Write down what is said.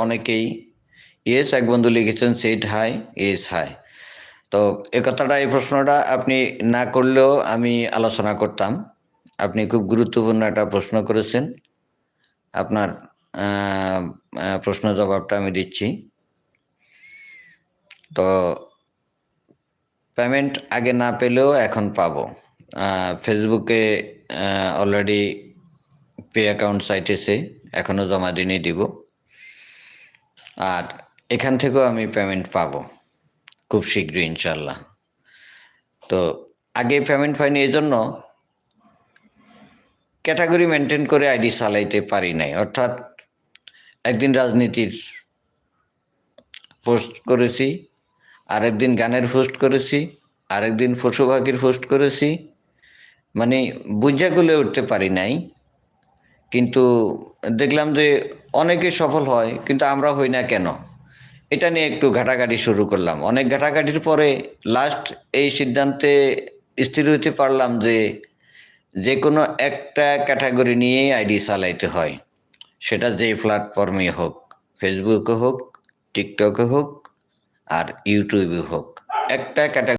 অনেকেই ইয়েস, এক বন্ধু লিখেছেন সেট হাই, ইয়েস হাই। তো এই প্রশ্নটা আপনি না করলেও আমি আলোচনা করতাম। আপনি খুব গুরুত্বপূর্ণ একটা প্রশ্ন করেছেন। আপনার আ প্রশ্ন জবাবটা আমি দিচ্ছি। তো পেমেন্ট আগে না পেলেও এখন পাবো। ফেসবুকে অলরেডি পে অ্যাকাউন্ট চাইতেছে, এখনো জমা দিইনি, দিব। আর এখান থেকেও আমি পেমেন্ট পাবো খুব শীঘ্রই ইনশাআল্লাহ। তো আগে পেমেন্ট পাইনি এজন্য ক্যাটেগরি মেইনটেইন করে আইডি চালাইতে পারি নাই। অর্থাৎ একদিন রাজনীতির পোস্ট করেছি, আরেকদিন গানের পোস্ট করেছি, আরেকদিন পশু পাখির পোস্ট করেছি। মানে বুঝা কুলে উঠতে পারি নাই। কিন্তু দেখলাম যে অনেকে সফল হয়, কিন্তু আমরা হই না কেন? এটা নিয়ে একটু ঘাটাঘাটি শুরু করলাম। অনেক ঘাটাঘাটির পরে লাস্ট এই সিদ্ধান্তে স্থির হইতে পারলাম যে যেকোনো একটা ক্যাটেগরি নিয়েই আইডি চালাইতে হয়। সেটা যেই প্ল্যাটফর্মে হোক, ফেসবুকে হোক, টিকটকে হোক, আর ইউটিউবে হোক। একটা